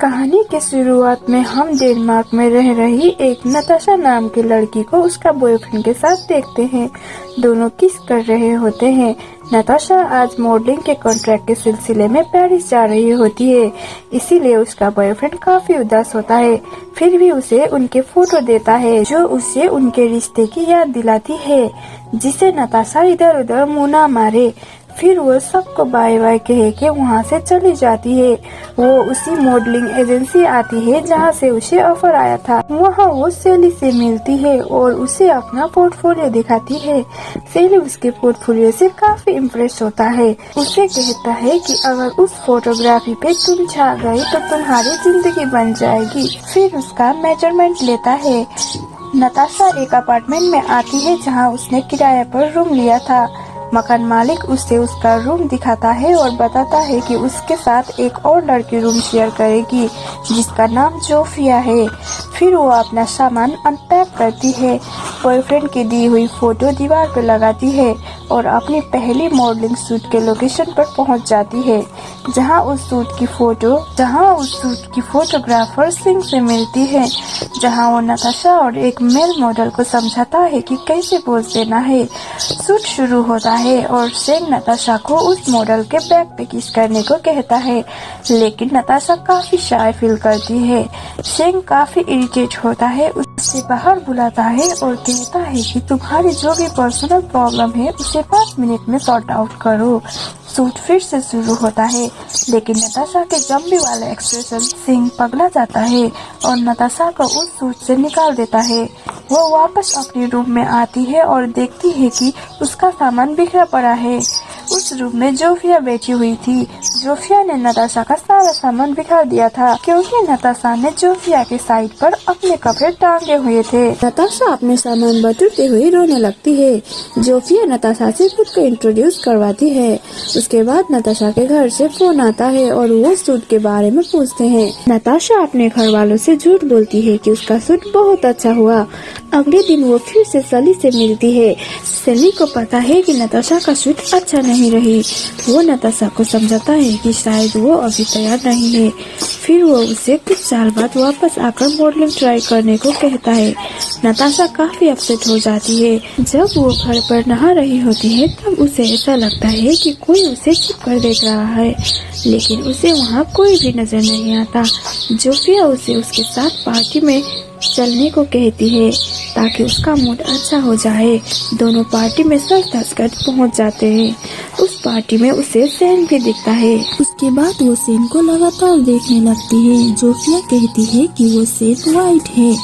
कहानी की शुरुआत में हम डेनमार्क में रह रही एक नताशा नाम की लड़की को उसका बॉयफ्रेंड के साथ देखते हैं। दोनों किस कर रहे होते हैं। नताशा आज मॉडलिंग के कॉन्ट्रैक्ट के सिलसिले में पेरिस जा रही होती है, इसीलिए उसका बॉयफ्रेंड काफी उदास होता है। फिर भी उसे उनके फोटो देता है जो उसे उनके रिश्ते की याद दिलाती है, जिसे नताशा इधर उधर मुँह न मारे। फिर वो सबको बाय बाय कह के वहाँ से चली जाती है। वो उसी मॉडलिंग एजेंसी आती है जहाँ से उसे ऑफर आया था। वहाँ वो सेली से मिलती है और उसे अपना पोर्टफोलियो दिखाती है। सेली उसके पोर्टफोलियो से काफी इम्प्रेस होता है। उसे कहता है कि अगर उस फोटोग्राफी पे तुम छा गई तो तुम्हारी जिंदगी बन जाएगी। फिर उसका मेजरमेंट लेता है। नताशा एक अपार्टमेंट में आती है जहाँ उसने किराए पर रूम लिया था। मकान मालिक उसे उसका रूम दिखाता है और बताता है कि उसके साथ एक और लड़की रूम शेयर करेगी जिसका नाम जोफिया है। फिर वो अपना सामान अनपैक करती है, बॉयफ्रेंड की दी हुई फोटो दीवार पर लगाती है और अपनी पहली मॉडलिंग शूट के लोकेशन पर पहुंच जाती है, जहां उस शूट की फोटोग्राफर सिंह से मिलती है, जहां वो नताशा और एक मेल मॉडल को समझाता है कि कैसे पोज देना है। शूट शुरू होता है और सिंह नताशा को उस मॉडल के बैक पे किस करने को कहता है, लेकिन नताशा काफी शाय फील करती है। सिंह काफी इरिटेट होता है, उसे बाहर बुलाता है और कहता है कि तुम्हारी जो भी पर्सनल प्रॉब्लम है उसे 5 मिनट में सॉर्ट आउट करो। शूट फिर से शुरू होता है, लेकिन नताशा के जम्बी वाले एक्सप्रेशन सिंह पगला जाता है और नताशा को उस शूट से निकाल देता है। वो वापस अपने रूम में आती है और देखती है कि उसका सामान बिखरा पड़ा है। उस रूम में जोफिया बैठी हुई थी। जोफिया ने नताशा का सारा सामान बिखा दिया था क्योंकि नताशा ने जोफिया के साइड पर अपने कपड़े टांगे हुए थे। नताशा अपने सामान बटोरते हुए रोने लगती है। जोफिया नताशा से खुद को इंट्रोड्यूस करवाती है। उसके बाद नताशा के घर से फोन आता है और वो सूट के बारे में पूछते हैं। नताशा अपने घर वालों से झूठ बोलती है कि उसका सूट बहुत अच्छा हुआ। अगले दिन वो फिर से सली से मिलती है। सली को पता है कि नताशा का सूट अच्छा नहीं रही। वो नताशा को समझाता है कि शायद वो अभी तैयार नहीं है। फिर वो उसे कुछ साल बाद वापस आकर मॉडलिंग ट्राई करने को कहता है। नताशा काफी अपसेट हो जाती है। जब वो घर पर नहा रही होती है तब उसे ऐसा लगता है कि कोई उसे छिप कर देख रहा है, लेकिन उसे वहाँ कोई भी नजर नहीं आता। जोफिया उसे उसके साथ पार्टी में चलने को कहती है ताकि उसका मूड अच्छा हो जाए। दोनों पार्टी में सज धज कर पहुँच जाते हैं। उस पार्टी में उसे सेन भी दिखता है। उसके बाद वो सेन को लगातार देखने लगती है। जोफिया कहती है कि वो सेन वाइट है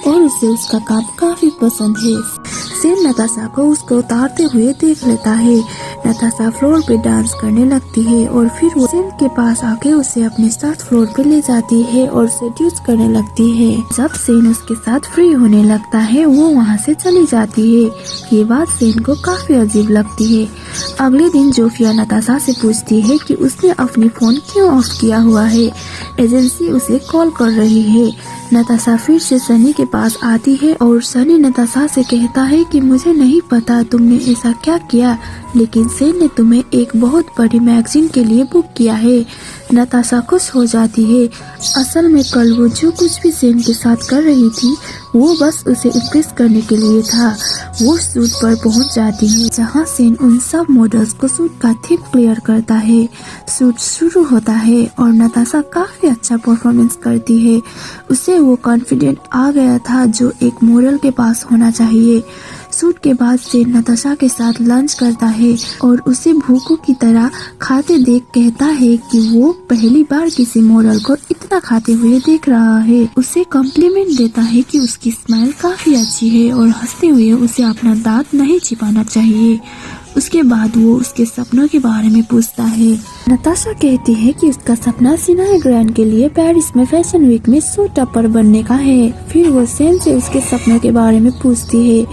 और उसे उसका काम काफी पसंद है। सेन नताशा को उसको उतारते हुए देख लेता है। नताशा फ्लोर पे डांस करने लगती है और फिर वो सेन के पास आके उसे अपने साथ फ्लोर पे ले जाती है और सेड्यूस करने लगती है। जब सेन उसके साथ फ्री होने लगता है वो वहाँ से चली जाती है। ये बात सेन को काफी अजीब लगती है। अगले दिन जोफिया नताशा से पूछती है कि उसने अपनी फोन क्यों ऑफ किया हुआ है। एजेंसी उसे कॉल कर रही है। नताशा फिर से सनी के पास आती है और सनी नताशा से कहता है कि मुझे नहीं पता तुमने ऐसा क्या किया, लेकिन सेन ने तुम्हें एक बहुत बड़ी मैगजीन के लिए बुक किया है। नताशा खुश हो जाती है। असल में कल वो जो कुछ भी सेन के साथ कर रही थी वो बस उसे इम्प्रेस करने के लिए था। वो सूट पर पहुंच जाती है जहां सेन उन सब मॉडल्स को सूट का थीम क्लियर करता है। सूट शुरू होता है और नताशा काफी अच्छा परफॉर्मेंस करती है। उसे वो कॉन्फिडेंट आ गया था जो एक मॉडल के पास होना चाहिए। सूट के बाद सेन नताशा के साथ लंच करता है और उसे भूखों की तरह खाते देख कहता है कि वो पहली बार किसी मॉडल को इतना खाते हुए देख रहा है। उसे कॉम्प्लीमेंट देता है कि उसकी स्माइल काफी अच्छी है और हंसते हुए उसे अपना दांत नहीं छिपाना चाहिए। उसके बाद वो उसके सपनों के बारे में पूछता है। नताशा कहती है कि उसका सपना सिनाई ग्रैंड के लिए पेरिस में फैशन वीक में शो टॉपर बनने का है। फिर वो सेन से उसके सपनों के बारे में पूछती है।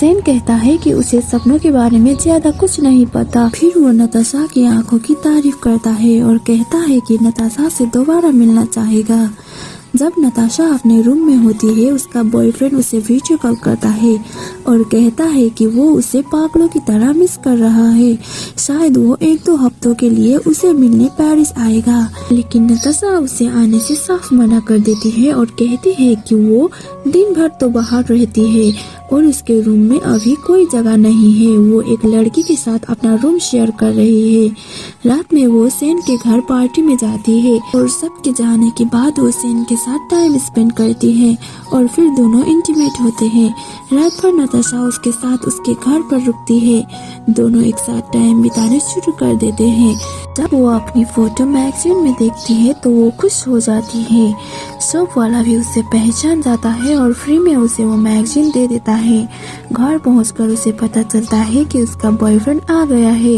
सेन कहता है कि उसे सपनों के बारे में ज्यादा कुछ नहीं पता। फिर वो नताशा की आंखों की तारीफ करता है और कहता है कि नताशा से दोबारा मिलना चाहेगा। जब नताशा अपने रूम में होती है उसका बॉयफ्रेंड उसे वीडियो कॉल करता है और कहता है कि वो उसे पागलों की तरह मिस कर रहा है। शायद वो 1-2 हफ्तों के लिए उसे मिलने पेरिस आएगा, लेकिन नताशा उसे आने से साफ मना कर देती है और कहती है कि वो दिन भर तो बाहर रहती है और उसके रूम में अभी कोई जगह नहीं है। वो एक लड़की के साथ अपना रूम शेयर कर रही है। रात में वो सेन के घर पार्टी में जाती है और सबके जाने के बाद वो सेन के साथ टाइम स्पेंड करती है और फिर दोनों इंटीमेट होते हैं। रात भर नताशा उसके साथ उसके घर पर रुकती है। दोनों एक साथ टाइम बिताने शुरू कर देते हैं। जब वो अपनी फोटो मैगजीन में देखती है तो वो खुश हो जाती है। शॉप वाला भी उसे पहचान जाता है और फ्री में उसे वो मैगजीन दे देता है। घर पहुंचकर उसे पता चलता है कि उसका बॉयफ्रेंड आ गया है।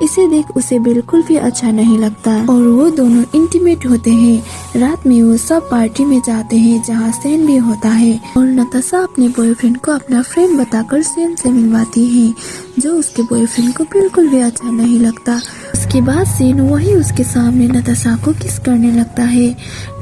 इसे देख उसे बिल्कुल भी अच्छा नहीं लगता और वो दोनों इंटीमेट होते हैं। रात में वो सब पार्टी में जाते हैं जहाँ सेन भी होता है और नताशा अपने बॉयफ्रेंड को अपना फ्रेंड बताकर सेन से मिलवाती है, जो उसके बॉयफ्रेंड को बिल्कुल भी अच्छा नहीं लगता। उसके बाद सेन वही उसके सामने नताशा को किस करने लगता है।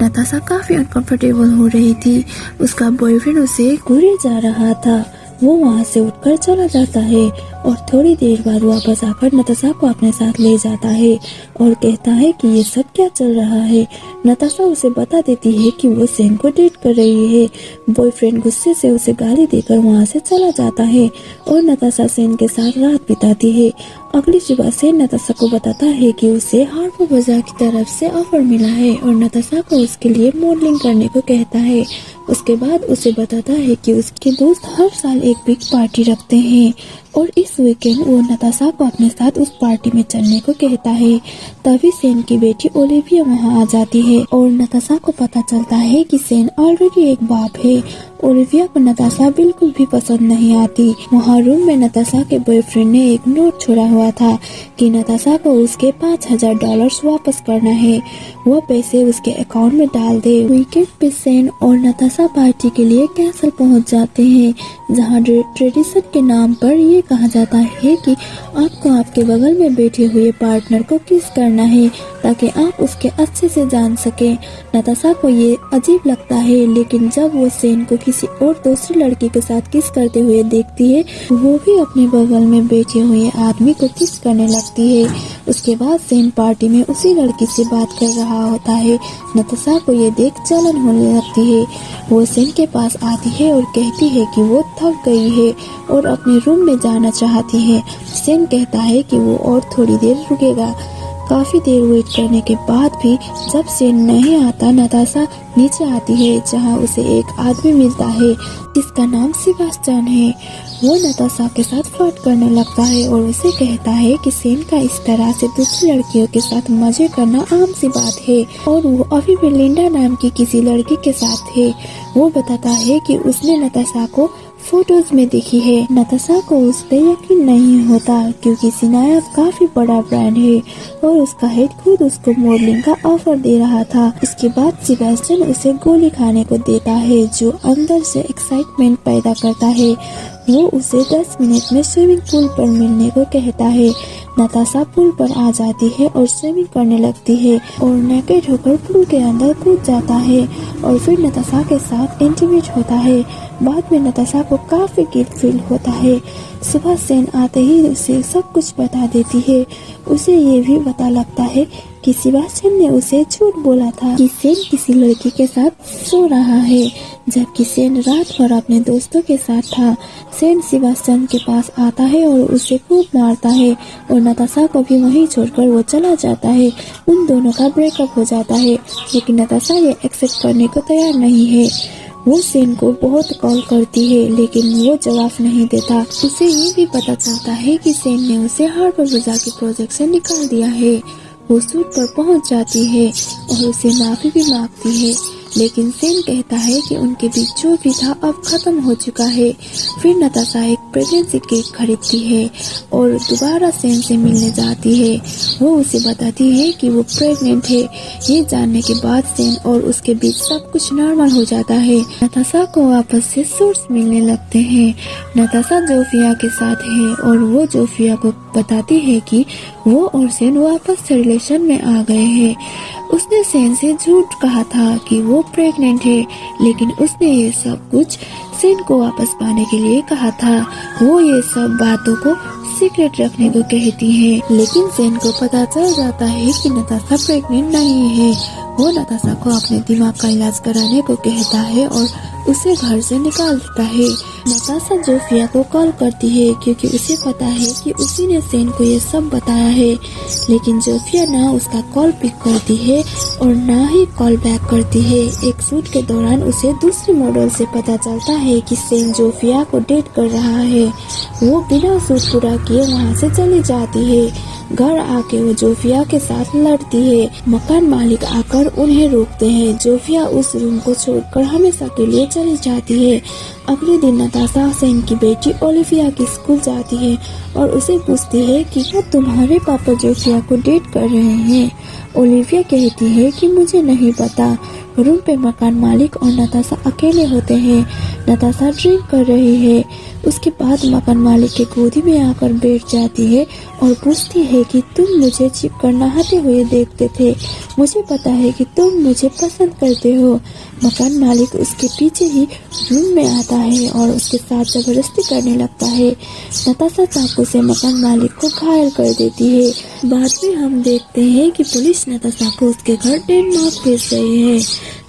नताशा काफी अनकंफर्टेबल हो रही थी। उसका बॉयफ्रेंड उसे घूरे जा रहा था। वो वहाँ से उठकर चला जाता है और थोड़ी देर बाद वापस आकर नताशा को अपने साथ ले जाता है और कहता है कि ये सब क्या चल रहा है। नताशा उसे बता देती है कि वो सेन को डेट कर रही है। बॉयफ्रेंड गुस्से से उसे गाली देकर वहाँ से चला जाता है और नताशा सेन के साथ रात बिताती है। अगली सुबह सेन नताशा को बताता है कि उसे हार्बर बाजार की तरफ से ऑफर मिला है और नताशा को उसके लिए मॉडलिंग करने को कहता है। उसके बाद उसे बताता है कि उसके दोस्त हर साल एक बिग पार्टी रखते हैं और इस वीकेंड वो नताशा को अपने साथ उस पार्टी में चलने को कहता है। तभी सेन की बेटी ओलिविया वहाँ आ जाती है और नताशा को पता चलता है कि सेन ऑलरेडी एक बाप है। ओलिविया को नताशा बिल्कुल भी पसंद नहीं आती। वहाँ रूम में नताशा के बॉयफ्रेंड ने एक नोट छोड़ा हुआ था कि नताशा को उसके $5000 वापस करना है। वह पैसे उसके अकाउंट में डाल दे। वीकेंड पे सेन और नताशा पार्टी के लिए कैसल पहुँच जाते हैं, जहाँ ट्रेडिशन के नाम पर ये कहा जाता है कि आपको आपके बगल में बैठे हुए पार्टनर को किस करना है ताकि आप उसके अच्छे से जान सके। नताशा को ये अजीब लगता है, लेकिन जब वो सेन को किसी और दूसरी लड़की के साथ किस करते हुए देखती है, वो भी अपने बगल में बैठे हुए आदमी को किस करने लगती है। उसके बाद सेन पार्टी में उसी लड़की से बात कर रहा होता है। नताशा को ये देख जलन होने लगती है। वो सेन के पास आती है और कहती है कि वो थक गई है और अपने रूम में जाना चाहती है। सेन कहता है कि वो और थोड़ी देर रुकेगा। काफी देर वेट करने के बाद भी जब सेन नहीं आता, नताशा नीचे आती है जहां उसे एक आदमी मिलता है जिसका नाम सेबास्टियन है। वो नताशा के साथ फ्लर्ट करने लगता है और उसे कहता है कि सेन का इस तरह से दूसरी लड़कियों के साथ मजे करना आम सी बात है और वो अभी भी लिंडा नाम की किसी लड़की के साथ है। वो बताता है कि उसने नताशा को फोटोज में देखी है। नताशा को उस पर यकीन नहीं होता क्योंकि सिनाया काफी बड़ा ब्रांड है और उसका हेड खुद उसको मॉडलिंग का ऑफर दे रहा था। इसके बाद सेबास्टियन उसे गोली खाने को देता है जो अंदर से एक्साइटमेंट पैदा करता है। वो उसे 10 मिनट में स्विमिंग पूल पर मिलने को कहता है। नताशा पूल पर आ जाती है और स्विमिंग करने लगती है और नेकेड होकर पूल के अंदर कूद जाता है और फिर नताशा के साथ इंटीमेट होता है। बाद में नताशा को काफी गिल्ट फील होता है। सुबह सेन आते ही उसे सब कुछ बता देती है। उसे ये भी पता लगता है कि सेबास्टियन ने उसे झूठ बोला था कि सेन किसी लड़की के साथ सो रहा है, जबकि सेन रात भर अपने दोस्तों के साथ था। सेन सेबास्टियन के पास आता है और उसे खूब मारता है और नताशा को भी वहीं छोड़कर वो चला जाता है। उन दोनों का ब्रेकअप हो जाता है, लेकिन नताशा ये एक्सेप्ट करने को तैयार नहीं है। वो सेन को बहुत कॉल करती है लेकिन वो जवाब नहीं देता। उसे ये भी पता चलता है कि सेन ने उसे हार्बर बाजार के प्रोजेक्ट से निकाल दिया है। वो सूट पर पहुंच जाती है और उसे माफी भी मांगती है, लेकिन सेन कहता है कि उनके बीच जो भी था अब खत्म हो चुका है। फिर नताशा एक प्रेगनेंसी केक खरीदती है और दोबारा सेन से मिलने जाती है। वो उसे बताती है कि वो प्रेग्नेंट है। ये जानने के बाद सेन और उसके बीच सब कुछ नॉर्मल हो जाता है। नताशा को वापस से सूट्स मिलने लगते हैं। नताशा जोफिया के साथ है और वो जोफिया को बताती है कि वो और सेन वापस से रिलेशन में आ गए हैं। उसने सेन से झूठ कहा था कि वो प्रेग्नेंट है, लेकिन उसने ये सब कुछ सेन को वापस पाने के लिए कहा था। वो ये सब बातों को सीक्रेट रखने को कहती है, लेकिन सेन को पता चल जाता है कि नताशा प्रेग्नेंट नहीं है। वो नताशा को अपने दिमाग का इलाज कराने को कहता है और उसे घर से निकाल देता है। नताशा जोफिया को कॉल करती है क्योंकि उसे पता है कि उसी ने सेन को ये सब बताया है, लेकिन जोफिया ना उसका कॉल पिक करती है और ना ही कॉल बैक करती है। एक शूट के दौरान उसे दूसरी मॉडल से पता चलता है कि सेन जोफिया को डेट कर रहा है। वो बिना शूट पूरा किए वहाँ से चली जाती है। घर आके वो जोफिया के साथ लड़ती है। मकान मालिक आकर उन्हें रोकते हैं। जोफिया उस रूम को छोड़कर हमेशा के लिए चली जाती है। अगले दिन नताशा सेन की बेटी ओलिविया की स्कूल जाती है और उसे पूछती है कि क्या तुम्हारे पापा जोफिया को डेट कर रहे हैं। ओलिविया कहती है कि मुझे नहीं पता। रूम पे मकान मालिक और नताशा अकेले होते हैं। नताशा ड्रिंक कर रही है। उसके बाद मकान मालिक के गोदी में आकर बैठ जाती है और पूछती है कि तुम मुझे छिप कर नहाते हुए देखते थे, मुझे पता है कि तुम मुझे पसंद करते हो। मकान मालिक उसके पीछे ही रूम में आता है और उसके साथ जबरदस्ती करने लगता है। नताशा चाकू से मकान मालिक को घायल कर देती है। बाद में हम देखते हैं कि पुलिस नताशा को उसके घर डेनमार्क भेज रही है।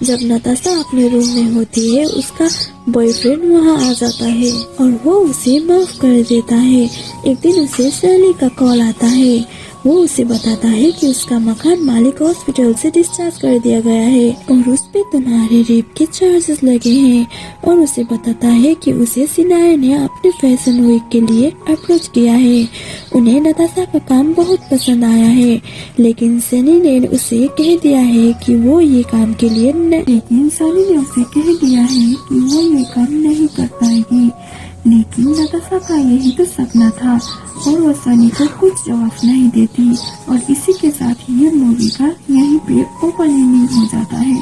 जब नताशा अपने रूम में होती है, उसका बॉयफ्रेंड वहाँ आ जाता है और वो उसे माफ कर देता है। एक दिन उसे सैली का कॉल आता है। वो उसे बताता है कि उसका मकान मालिक हॉस्पिटल से डिस्चार्ज कर दिया गया है और उस पे तुम्हारे रेप के चार्जेस लगे हैं, और उसे बताता है कि उसे सिनाए ने अपने फैशन वीक के लिए अप्रोच किया है। उन्हें नताशा का काम बहुत पसंद आया है, लेकिन सनी ने उसे कह दिया है कि वो ये काम के लिए नहीं कर पाएगी। लेकिन नताशा का यही तो सपना था और वो सनी को कुछ जवाब नहीं देती। और इसी के साथ ये मूवी का यहीं पे ओपन एंडिंग हो जाता है।